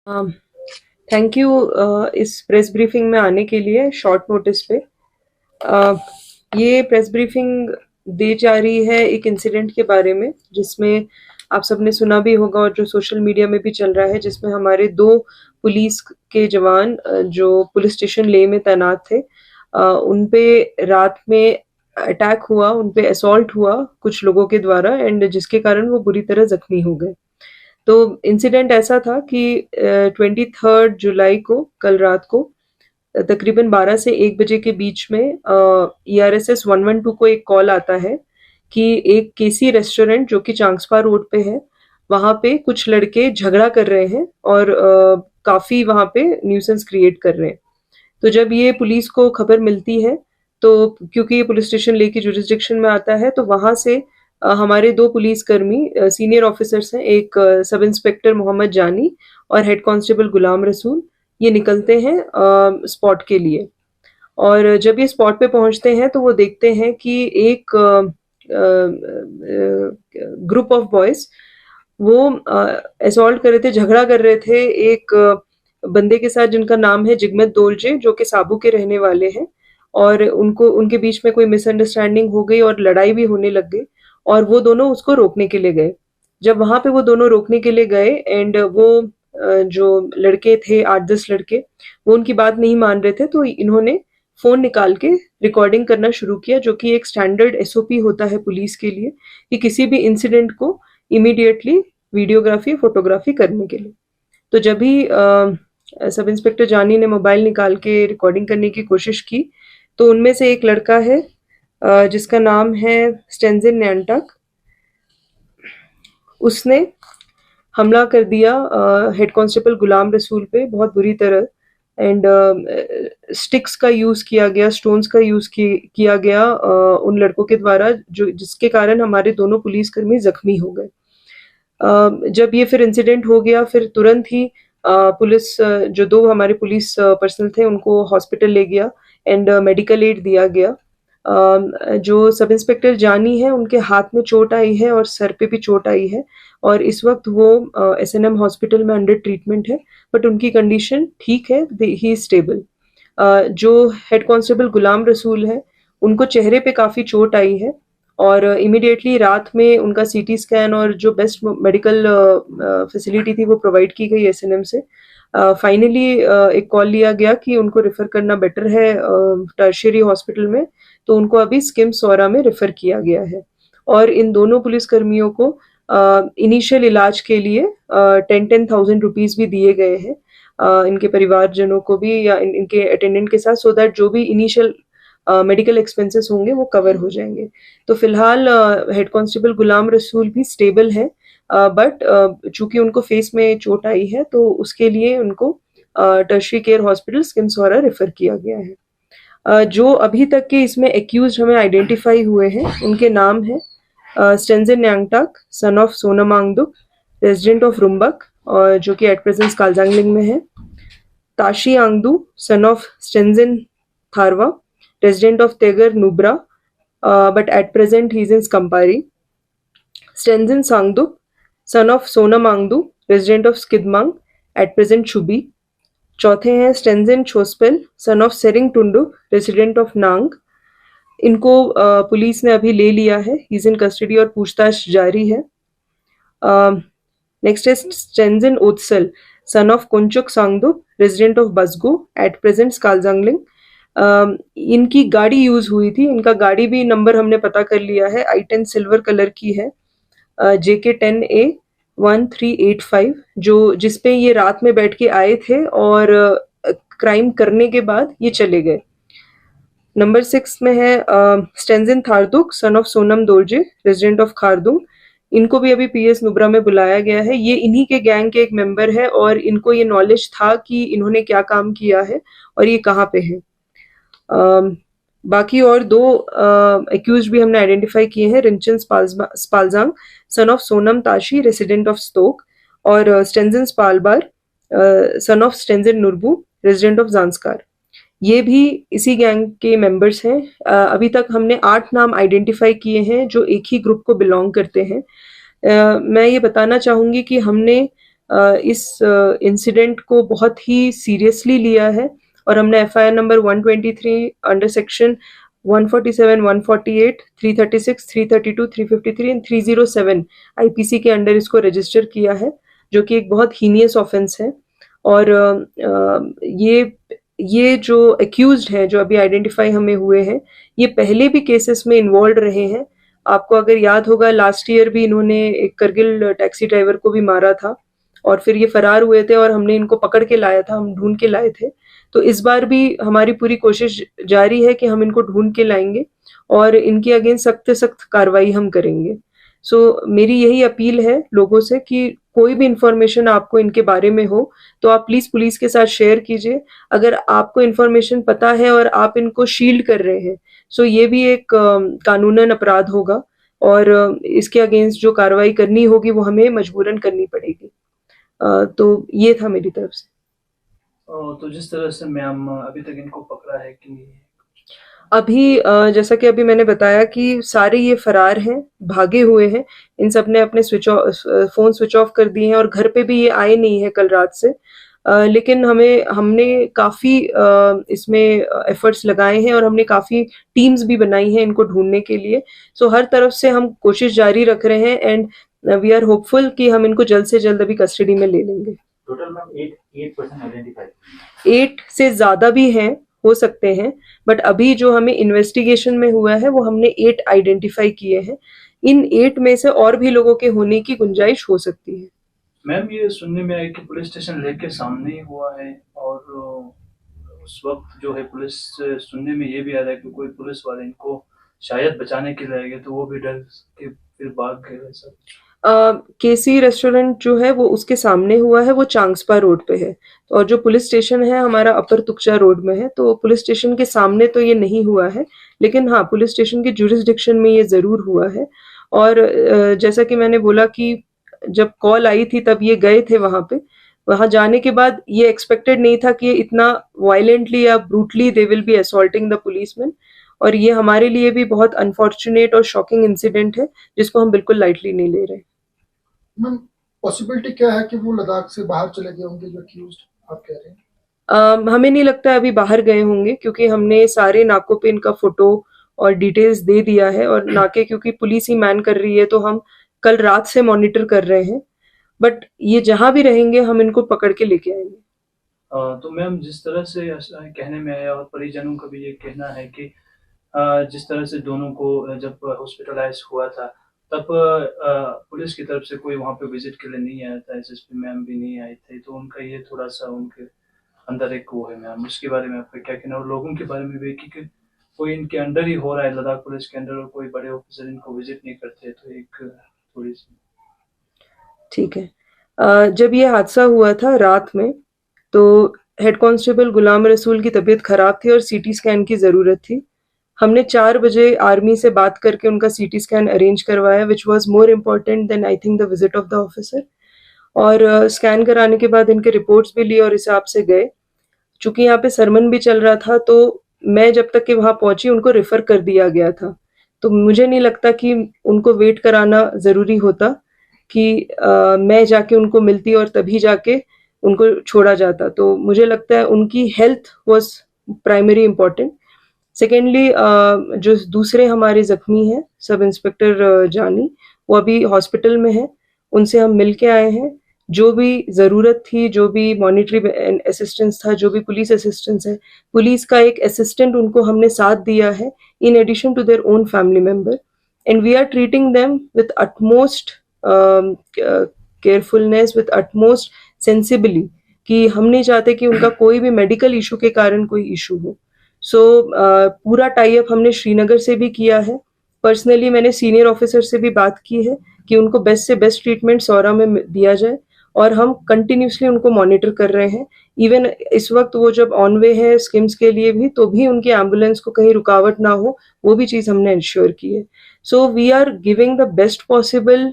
Thank you इस press briefing में आने के लिए शॉर्ट नोटिस पे। अ, ये प्रेस ब्रीफिंग दी जा रही है एक इंसिडेंट के बारे में जिसमें आप सबने सुना भी होगा और जो सोशल मीडिया में भी चल रहा है, जिसमें हमारे दो पुलिस के जवान जो पुलिस स्टेशन लेह में तैनात थे, उन पे रात में अटैक हुआ, उन पे असॉल्ट हुआ कुछ लोगों के द्वारा, एंड जिसके कारण वो बुरी तरह जख्मी हो गए। तो इंसिडेंट ऐसा था कि 23 जुलाई को, कल रात को, तकरीबन 12 से 1 बजे के बीच में ERSS 112 को एक कॉल आता है कि एक केसी रेस्टोरेंट जो कि चांगस्पा रोड पे है, वहाँ पे कुछ लड़के झगड़ा कर रहे हैं और काफी वहाँ पे न्यूसेंस क्रिएट कर रहे हैं। तो जब ये पुलिस को खबर मिलती है, तो क्योंकि ये पुलिस स्टेशन लेह की जुरिस्डिक्शन में आता है, तो वहाँ से हमारे दो पुलिसकर्मी सीनियर ऑफिसर्स हैं, एक सब इंस्पेक्टर मोहम्मद जानी और हेड कांस्टेबल गुलाम रसूल, ये निकलते हैं स्पॉट के लिए। और जब ये स्पॉट पे पहुंचते हैं तो वो देखते हैं कि एक ग्रुप ऑफ बॉयज वो असॉल्ट कर रहे थे, झगड़ा कर रहे थे एक बंदे के साथ जिनका नाम है जिगमत दोलजे, जो कि साबू के रहने वाले हैं। और उनको उनके बीच में कोई मिसअंडरस्टैंडिंग हो गई और लड़ाई भी होने लग गई, और वो दोनों उसको रोकने के लिए गए। जब वहां पे वो दोनों रोकने के लिए गए, एंड वो जो लड़के थे, 8-10 लड़के, वो उनकी बात नहीं मान रहे थे, तो इन्होंने फोन निकाल के रिकॉर्डिंग करना शुरू किया, जो कि एक स्टैंडर्ड SOP होता है पुलिस के लिए कि किसी भी इंसिडेंट को इमीडिएटली वीडियोग्राफी फोटोग्राफी करने के लिए। तो जब भी सब इंस्पेक्टर जानी ने मोबाइल निकाल के रिकॉर्डिंग करने की कोशिश की, तो उनमें से एक लड़का है जिसका नाम है स्टेंजिन न्यांटक, उसने हमला कर दिया हेड कांस्टेबल गुलाम रसूल पे बहुत बुरी तरह। एंड स्टिक्स का यूज किया गया, स्टोन्स का यूज किया गया उन लड़कों के द्वारा, जो जिसके कारण हमारे दोनों पुलिसकर्मी जख्मी हो गए। जब ये फिर इंसिडेंट हो गया, फिर तुरंत ही पुलिस जो दो हमारे पुलिस पर्सनल थे उनको हॉस्पिटल ले गया एंड मेडिकल एड दिया गया। जो सब इंस्पेक्टर जानी है, उनके हाथ में चोट आई है और सर पे भी चोट आई है, और इस वक्त वो SNM हॉस्पिटल में अंडर ट्रीटमेंट है, बट उनकी कंडीशन ठीक है, ही इज स्टेबल। जो हेड कांस्टेबल गुलाम रसूल है, उनको चेहरे पे काफी चोट आई है, और इमिडिएटली रात में उनका CT स्कैन और जो बेस्ट मेडिकल फैसिलिटी थी वो प्रोवाइड की गई SNM से। फाइनली एक कॉल लिया गया कि उनको रेफर करना बेटर है टर्शियरी हॉस्पिटल में, तो उनको अभी स्किम सौरा में रेफर किया गया है। और इन दोनों पुलिसकर्मियों को इनिशियल इलाज के लिए 10,000 रुपीज भी दिए गए हैं इनके परिवारजनों को भी, या इनके अटेंडेंट के साथ, सो दैट जो भी इनिशियल मेडिकल एक्सपेंसेस होंगे वो कवर हो जाएंगे। तो फिलहाल हेड कांस्टेबल गुलाम रसूल भी स्टेबल है, बट चूंकि उनको फेस में चोट आई है, तो उसके लिए उनको टर्शियरी केयर हॉस्पिटल स्किमसौरा रेफर किया गया है। जो अभी तक के इसमें एक्यूज हमें आइडेंटिफाई हुए हैं, उनके नाम है Stanzin Nyangtak, son of Sonam Angduk, resident of Rumbak, और जो कि एट प्रेजेंट कालजांगलिंग में है। Tashi Angdu, son of Stanzin Tharva, resident of Tegar Nubra, but at present he is in Skampari. Stenzin Sangduk, son of Sonam Angdu, resident of Skidmang, at present Chubi. चौथे हैं Stanzin Chospel, son of Tsering Tunduk, resident of Nang. इनको police ने अभी ले लिया है, ही इज इन कस्टडी और पूछताछ जारी है। नेक्स्ट है Stanzin Otsal, son of Kunchuk Sangduk, resident of Basgo, at present Skalzangling. इनकी गाड़ी यूज हुई थी, इनका गाड़ी भी नंबर हमने पता कर लिया है, I10 सिल्वर कलर की है, JK10A1385, जो जिसपे ये रात में बैठ के आए थे और क्राइम करने के बाद ये चले गए। नंबर 6 में है Stanzin Tharduk, son of Sonam Dolje, resident of Khardung. इनको भी अभी PS नुब्रा में बुलाया गया है। ये इन्हीं के गैंग के एक मेंबर है, और इनको ये नॉलेज था कि इन्होंने क्या काम किया है और ये कहाँ पे है। बाकी और दो एक्यूज भी हमने आइडेंटिफाई किए हैं, Rinchen Spalzang, son of Sonam Tashi, resident of Stok, और Stanzin Spalbar, son of Stanzin Norbu, resident of Zanskar. ये भी इसी गैंग के मेंबर्स हैं। अभी तक हमने 8 नाम आइडेंटिफाई किए हैं जो एक ही ग्रुप को बिलोंग करते हैं। मैं ये बताना चाहूंगी कि हमने इस इंसिडेंट को बहुत ही सीरियसली लिया है और हमने FIR number 123 under section 147, 148, 336, 332, 353 and 307 IPC के अंडर इसको रजिस्टर किया है, जो कि एक बहुत हीनियस ऑफेंस है। और ये जो एक्यूज्ड हैं, जो अभी आइडेंटिफाई हमें हुए हैं, ये पहले भी केसेस में इन्वॉल्व रहे हैं। आपको अगर याद होगा, लास्ट ईयर भी इन्होंने एक करगिल टैक्सी ड्राइवर को भी मारा था और फिर ये फरार हुए थे और हमने इनको पकड़ के लाया था, हम ढूंढ के लाए थे। तो इस बार भी हमारी पूरी कोशिश जारी है कि हम इनको ढूंढ के लाएंगे और इनके अगेंस्ट सख्त से सख्त कार्रवाई हम करेंगे। मेरी यही अपील है लोगों से कि कोई भी इंफॉर्मेशन आपको इनके बारे में हो तो आप प्लीज पुलिस के साथ शेयर कीजिए। अगर आपको इंफॉर्मेशन पता है और आप इनको शील्ड कर रहे हैं, ये भी एक कानूनन अपराध होगा और इसके अगेंस्ट जो कार्रवाई करनी होगी वो हमें मजबूरन करनी पड़ेगी। तो ये था मेरी तरफ से। तो जिस तरह से मैम अभी तक इनको पकड़ा है कि अभी जैसा कि अभी मैंने बताया कि सारे ये फरार हैं, भागे हुए हैं। इन सब ने अपने फ़ोन स्विच ऑफ कर दिए हैं और घर पे भी ये आए नहीं हैं कल रात से। लेकिन हमने काफ़ी इसमें एफ़र्ट्स लगाए हैं और हमने काफ़ी टीम्स भी बनाई हैं इनको ढूँढने के लिए। हर तरफ से हम कोशिश जारी रख रहे हैं एंड वी आर होपफुल कि हम इनको जल्द से जल्द अभी कस्टडी में ले लेंगे। टोटल मैम 8 पर्सन आइडेंटिफाई 8 से ज़्यादा भी हैं, हो सकते हैं, बट अभी जो हमें इन्वेस्टिगेशन में हुआ है वो हमने 8 आइडेंटिफाई किए हैं। इन 8 में से और भी लोगों के होने की गुंजाइश हो सकती है। मैम ये सुनने में आया कि पुलिस स्टेशन लेक के सामने ही हुआ है और उस वक्त जो है पुलिस से सुनने में ये भी आ रहा है कि कोई पुलिस वाले इनको शायद बचाने के लिए आए गए तो वो भी डर के फिर भाग गए सब। केसी रेस्टोरेंट जो है वो उसके सामने हुआ है, वो चांगस्पा रोड पे है और जो पुलिस स्टेशन है हमारा अपर तुकचा रोड में है। तो पुलिस स्टेशन के सामने तो ये नहीं हुआ है, लेकिन हाँ पुलिस स्टेशन के जुरिस्डिक्शन में ये जरूर हुआ है। और जैसा कि मैंने बोला कि जब कॉल आई थी तब ये गए थे वहां पे। वहां जाने के बाद ये एक्सपेक्टेड नहीं था कि ये इतना वायलेंटली या brutally they will be assaulting the policeman. और ये हमारे लिए भी बहुत अनफॉर्चुनेट और शॉकिंग इंसिडेंट है जिसको हम बिल्कुल लाइटली नहीं ले रहे। मैम पॉसिबिलिटी क्या है कि वो लद्दाख से बाहर चले गए होंगे जो अक्यूज्ड आप कह रहे हैं? हमें नहीं लगता अभी बाहर गए होंगे, क्योंकि हमने सारे नाकों पे इनका फोटो और डिटेल्स दे दिया है और नाके क्योंकि पुलिस ही मैन कर रही है तो हम कल रात से मॉनिटर कर रहे हैं। बट ये जहां भी रहेंगे हम इनको पकड़ के लेके आएंगे। तो मैम जिस तरह से कहने में आया और परिजनों का भी ये कहना है कि जिस तरह से दोनों को जब हॉस्पिटलाइज हुआ था तब पुलिस की तरफ से कोई वहाँ पे विजिट के लिए नहीं आया था, एसएसपी मैम भी नहीं आए थे, तो उनका ये थोड़ा सा उनके अंदर एक वो है मैम, उसके बारे में आपका क्या कहना? और लोगों के बारे में भी कि कोई इनके अंडर ही हो रहा है लद्दाख पुलिस के अंडर और कोई बड़े ऑफिसर इनको विजिट नहीं करते, तो एक थोड़ी सी। ठीक है, जब ये हादसा हुआ था रात में तो हेड कांस्टेबल गुलाम रसूल की तबीयत खराब थी और सीटी स्कैन की ज़रूरत थी। हमने 4 बजे आर्मी से बात करके उनका सीटी स्कैन अरेंज करवाया, which was more important than I think the visit of the officer. और स्कैन कराने के बाद इनके रिपोर्ट्स भी लिए और हिसाब से गए। चूंकि यहाँ पे सरमन भी चल रहा था तो मैं जब तक कि वहाँ पहुंची उनको रेफर कर दिया गया था। तो मुझे नहीं लगता कि उनको वेट कराना ज़रूरी होता कि मैं जाके उनको मिलती और तभी जाके उनको छोड़ा जाता। तो मुझे लगता है उनकी health was primary important. Secondly जो दूसरे हमारे जख्मी हैं सब इंस्पेक्टर जानी, वो अभी हॉस्पिटल में है, उनसे हम मिल के आए हैं। जो भी ज़रूरत थी, जो भी मॉनिटरी असिस्टेंस था, जो भी पुलिस असिस्टेंस है, पुलिस का एक असिस्टेंट उनको हमने साथ दिया है in addition to their own family member, and we are treating them with utmost carefulness, with utmost sensibly, कि हम नहीं चाहते कि उनका कोई भी मेडिकल इशू के कारण कोई इशू हो। पूरा टाई अप हमने श्रीनगर से भी किया है। पर्सनली मैंने सीनियर ऑफिसर से भी बात की है कि उनको बेस्ट से बेस्ट ट्रीटमेंट सौरा में दिया जाए और हम कंटिन्यूसली उनको मॉनिटर कर रहे हैं। इवन इस वक्त वो जब ऑन वे है स्किम्स के लिए भी, तो भी उनकी एम्बुलेंस को कहीं रुकावट ना हो, वो भी चीज़ हमने इंश्योर की है। We are giving the best possible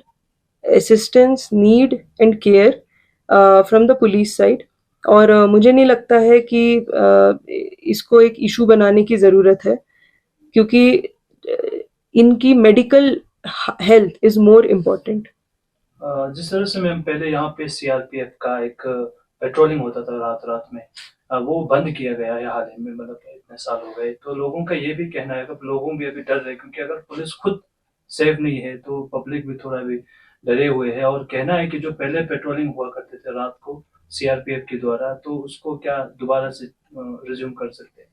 assistance, need and care from the police side. और मुझे नहीं लगता है कि इसको एक इशू बनाने की ज़रूरत है, क्योंकि इनकी medical health is more important. जिस तरह से मैम पहले यहाँ पे सीआरपीएफ का एक पेट्रोलिंग होता था रात रात में, वो बंद किया गया है हाल ही में, मतलब इतने साल हो गए। तो लोगों का ये भी कहना है कि लोगों भी अभी डर रहे हैं, क्योंकि अगर पुलिस खुद सेफ नहीं है तो पब्लिक भी थोड़ा भी डरे हुए है। और कहना है कि जो पहले पेट्रोलिंग हुआ करते थे रात को सीआरपीएफ के द्वारा, तो उसको क्या दोबारा से रिज्यूम कर सकते हैं।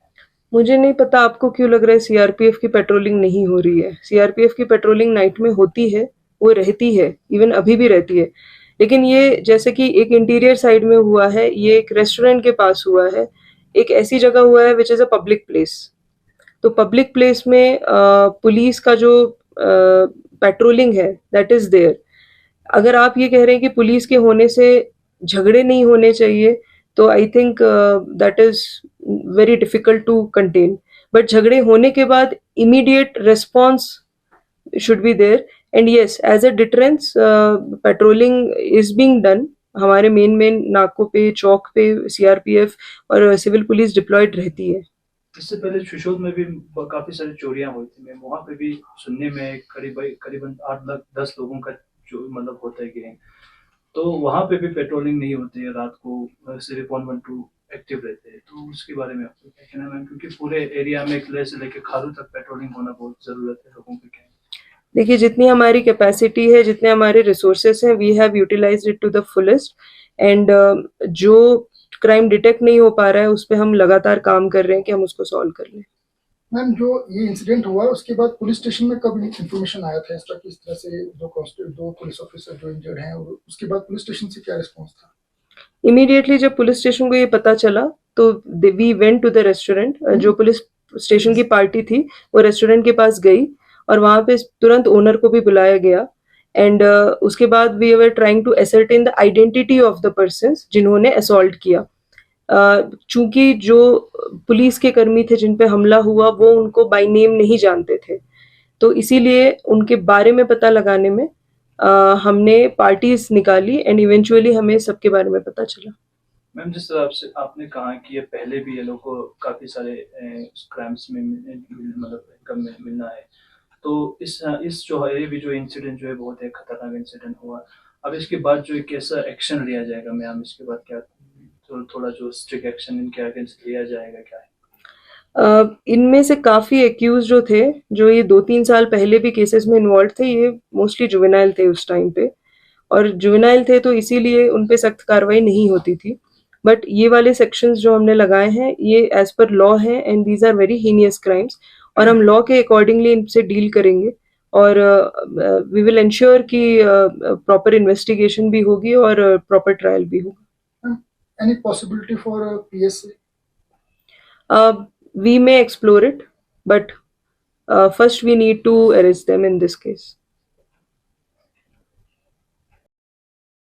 मुझे नहीं पता आपको क्यों लग रहा है सीआरपीएफ की पेट्रोलिंग नहीं हो रही है। सीआरपीएफ की पेट्रोलिंग नाइट में होती है, वो रहती है, इवन अभी भी रहती है। लेकिन ये जैसे कि एक इंटीरियर साइड में हुआ है, ये एक रेस्टोरेंट के पास हुआ है, एक ऐसी जगह हुआ है which is a public place. तो पब्लिक प्लेस में पुलिस का जो पेट्रोलिंग है दैट इज़ देयर। अगर आप ये कह रहे हैं कि पुलिस के होने से झगड़े नहीं होने चाहिए, तो I think that is very difficult to contain. But झगड़े होने के बाद immediate response should be there. And yes, as a deterrence patrolling is being done. हमारे मेन मेन नाकों पे, चौक पे सीआरपीएफ और सिविल पुलिस डिप्लॉयड रहती है। इससे पहले शिशोद में भी काफी सारी चोरियां हुई थी मैम, वहाँ पे भी सुनने में करीबन 8 10 लोगों का जो मतलब होता है गैंग, तो वहाँ पे भी पेट्रोलिंग नहीं होती है रात को, सिर्फ 112 एक्टिव रहते हैं। तो उसके बारे में आपको क्या कहना है मैम, क्योंकि पूरे एरिया में किले से लेकर खारू तक पेट्रोलिंग होना बहुत जरूरत है, लोगों के क्या। देखिए, जितनी हमारी कैपेसिटी है, जितने हमारे रिसोर्सेस हैं, we have utilized it to the fullest. And जो क्राइम डिटेक्ट नहीं हो पा रहा है उस पे हम लगातार काम कर रहे हैं कि हम उसको सॉल्व कर लें। मैम, जो ये इंसिडेंट हुआ उसके बाद पुलिस स्टेशन में कब इन्फॉर्मेशन आया था इसका कि इस तरह से दो पुलिस ऑफिसर जो इंजर्ड हैं, और उसके बाद पुलिस स्टेशन से क्या रिस्पॉन्स था? इमीडिएटली जब पुलिस स्टेशन को ये पता चला तो we went to the restaurant. जो पुलिस स्टेशन की पार्टी थी वो रेस्टोरेंट के पास गई और वहां पे तुरंत ओनर को भी बुलाया गया। एंड उसके बाद we were trying to ascertain the identity of the persons जिन्होंने असॉल्ट किया। चूंकि जो पुलिस के कर्मी थे जिन पे हमला हुआ वो उनको बाय नेम नहीं जानते थे, तो इसीलिए उनके बारे में पता लगाने में हमने पार्टीज निकाली एंड इवेंचुअली हमें सबके बारे में पता चला। मैम, जिस तरह से आपने कहा कि ये पहले भी ये लोग को काफी सारे क्राइम्स में मतलब इनकम में मिलना है, तो इस जो है ये भी जो इंसिडेंट जो है बहुत एक खतरनाक इंसिडेंट हुआ। अब इसके बाद जो कैसा एक्शन लिया जाएगा मैम, इसके बाद क्या थोड़ा जो स्ट्रिक्ट एक्शन इनके अगेंस्ट लिया जाएगा क्या है? इनमें से काफी एक्यूज जो थे, जो ये 2-3 साल पहले भी केसेस में इन्वॉल्व थे, ये मोस्टली जुवेनाइल थे उस टाइम पे। और जुवेनाइल थे तो इसीलिए उन पे सख्त कार्रवाई नहीं होती थी। बट ये वाले सेक्शंस जो हमने लगाए हैं ये एज पर लॉ हैं and these are very heinous crimes, और हम लॉ के अकॉर्डिंगली इनसे डील करेंगे। और वी विल इंश्योर कि प्रॉपर इन्वेस्टिगेशन भी होगी और प्रॉपर ट्रायल भी होगा। Any possibility for PSA? We may explore it, but first we need to arrest them in this case.